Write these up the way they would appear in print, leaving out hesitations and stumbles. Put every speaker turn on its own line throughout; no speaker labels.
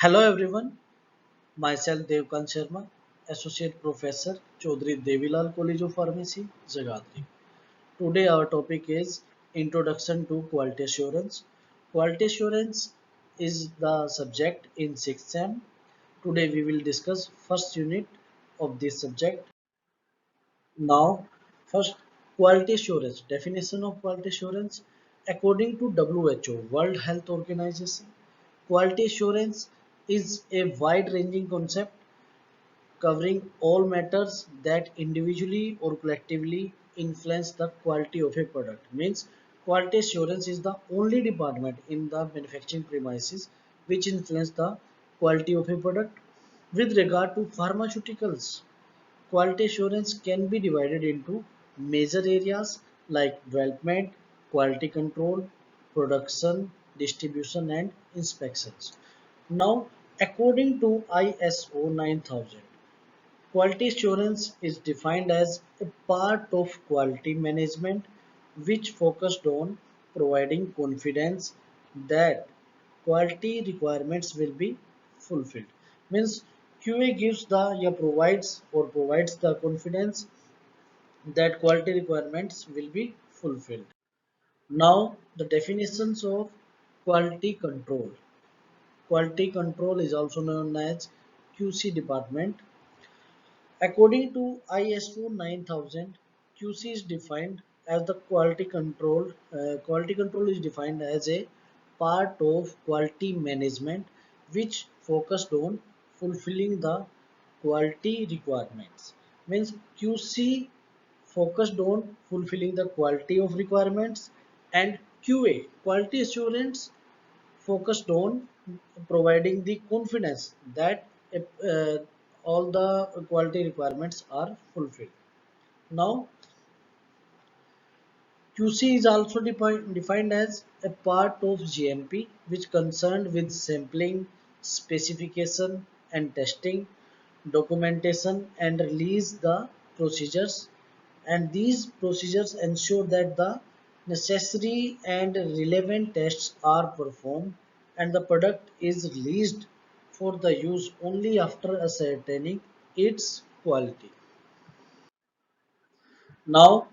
Hello everyone, myself Devkan Sharma, Associate Professor, Chaudhary Devilal College of Pharmacy, Jagadri. Today our topic is Introduction to Quality Assurance. Quality Assurance is the subject in 6th SEM. Today we will discuss first unit of this subject. Now, first quality assurance. Definition of quality assurance. According to WHO, World Health Organization, quality assurance is a wide-ranging concept covering all matters that individually or collectively influence the quality of a product. Means quality assurance is the only department in the manufacturing premises which influence the quality of a product. With regard to pharmaceuticals, quality assurance can be divided into major areas like development, quality control, production, distribution, and inspections. Now, according to ISO 9000, quality assurance is defined as a part of quality management which focused on providing confidence that quality requirements will be fulfilled. Means QA gives the provides the confidence that quality requirements will be fulfilled. Now the definitions of quality control. Quality control is also known as QC department. According to ISO 9000, QC is defined as the quality control. Quality control is defined as a part of quality management which focused on fulfilling the quality requirements. Means QC focused on fulfilling the quality of requirements, and QA quality assurance focused on providing the confidence that all the quality requirements are fulfilled. Now, QC is also defined as a part of GMP which concerned with sampling, specification and testing, documentation and release the procedures, and these procedures ensure that the necessary and relevant tests are performed and the product is released for the use only after ascertaining its quality. Now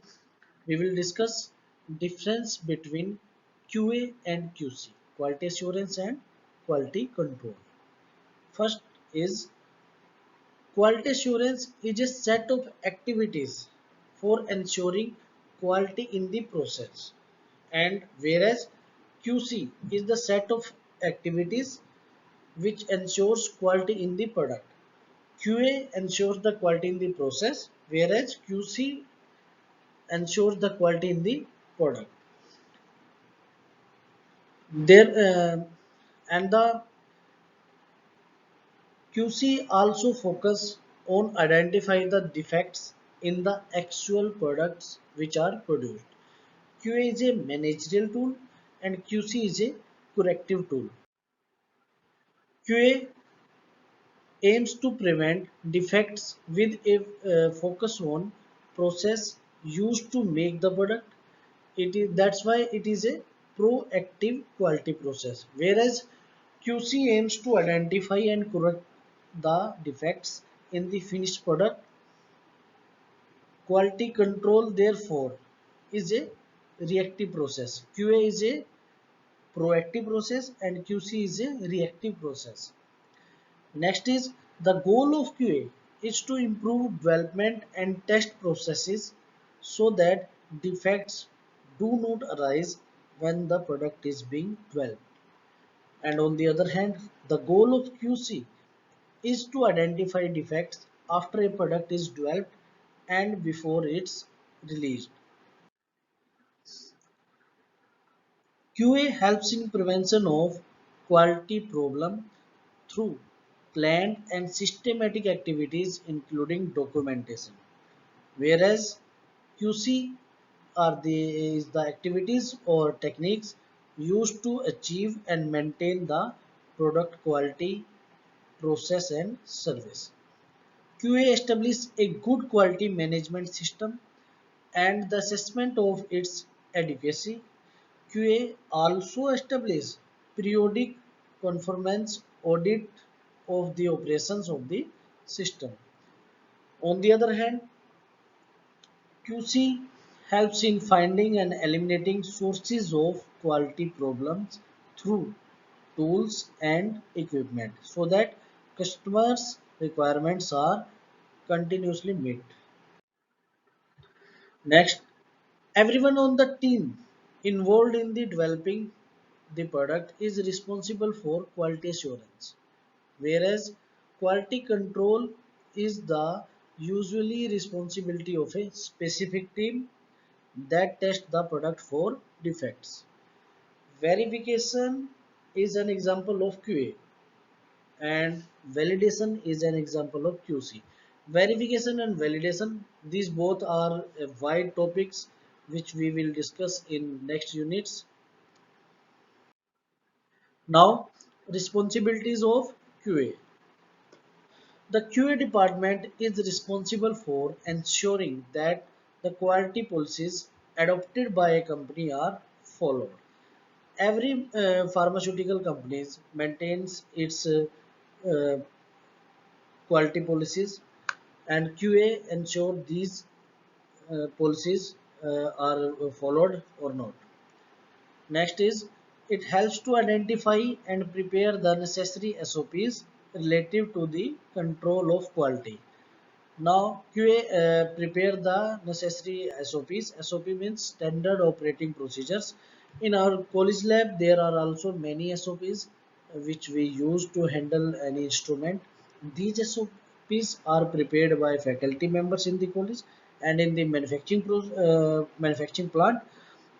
we will discuss difference between QA and QC, quality assurance and quality control. First is quality assurance is a set of activities for ensuring quality in the process, and whereas QC is the set of activities which ensures quality in the product. QA ensures the quality in the process, whereas QC ensures the quality in the product. There and the QC also focus on identifying the defects in the actual products which are produced. QA is a managerial tool and QC is a corrective tool. QA aims to prevent defects with a focus on process used to make the product. That's why it is a proactive quality process, whereas QC aims to identify and correct the defects in the finished product. Quality control therefore is a reactive process. QA is a proactive process and QC is a reactive process. Next is the goal of QA is to improve development and test processes so that defects do not arise when the product is being developed. And on the other hand, the goal of QC is to identify defects after a product is developed and before it's released. QA helps in prevention of quality problem through planned and systematic activities including documentation, whereas QC is the activities or techniques used to achieve and maintain the product quality, process and service. QA establishes a good quality management system and the assessment of its adequacy. QA also establishes periodic conformance audit of the operations of the system. On the other hand, QC helps in finding and eliminating sources of quality problems through tools and equipment so that customers' requirements are continuously met. Next, everyone on the team involved in the developing the product is responsible for quality assurance, whereas quality control is the usually responsibility of a specific team that tests the product for defects. Verification is an example of QA and validation is an example of QC. Verification and validation, these both are wide topics which we will discuss in next units. Now, responsibilities of QA. The QA department is responsible for ensuring that the quality policies adopted by a company are followed. Every pharmaceutical companies maintains its uh, quality policies and QA ensure these policies are followed or not. Next is it helps to identify and prepare the necessary SOPs relative to the control of quality. Now QA prepare the necessary SOPs. SOP means standard operating procedures. In our college lab, there are also many SOPs which we use to handle any instrument. These SOPs are prepared by faculty members in the college and in the manufacturing plant.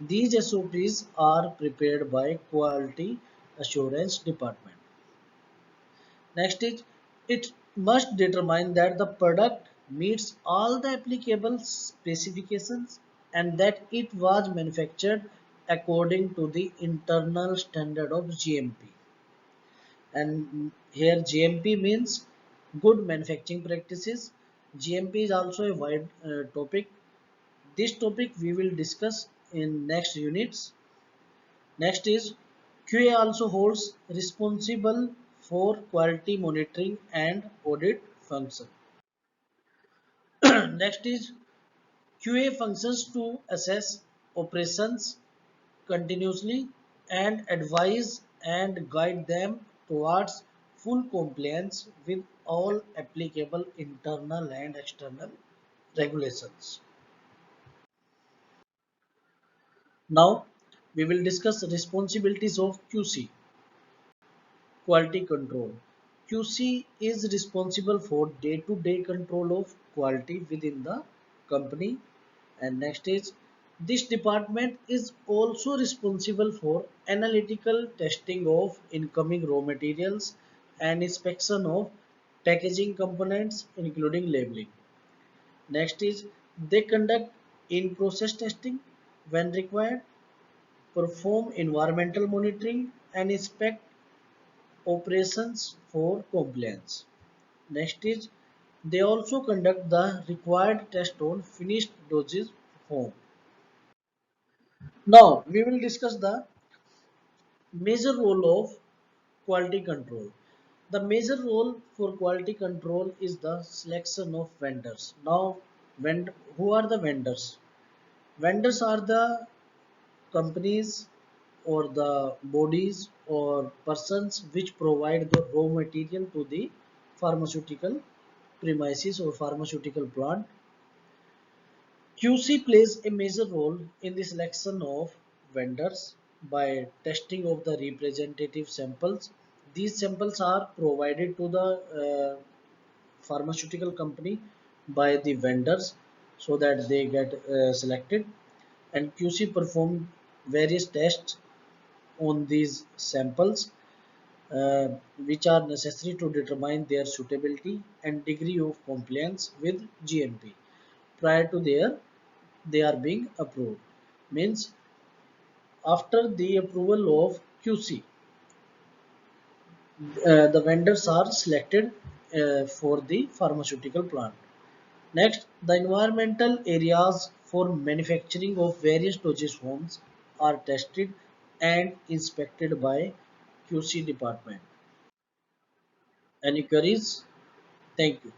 These SOPs are prepared by quality assurance department. Next is it must determine that the product meets all the applicable specifications and that it was manufactured according to the internal standard of GMP. And here GMP means good manufacturing practices. GMP is also a wide topic. This topic we will discuss in next units. Next is QA also holds responsible for quality monitoring and audit function. Next is QA functions to assess operations continuously and advise and guide them towards full compliance with all applicable internal and external regulations. Now we will discuss responsibilities of QC. Quality control. QC is responsible for day-to-day control of quality within the company. And next is this department is also responsible for analytical testing of incoming raw materials and inspection of packaging components including labeling. Next is they conduct in-process testing when required, perform environmental monitoring and inspect operations for compliance. Next is they also conduct the required test on finished dosage form. Now we will discuss the major role of quality control. The major role for quality control is the selection of vendors. Now, who are the vendors? Vendors are the companies or the bodies or persons which provide the raw material to the pharmaceutical premises or pharmaceutical plant. QC plays a major role in the selection of vendors by testing of the representative samples. These samples are provided to the pharmaceutical company by the vendors so that they get selected, and QC perform various tests on these samples uh, which are necessary to determine their suitability and degree of compliance with GMP prior to their they are being approved. Means after the approval of QC, the vendors are selected for the pharmaceutical plant. Next, the environmental areas for manufacturing of various dosage forms are tested and inspected by QC department. Any queries? Thank you.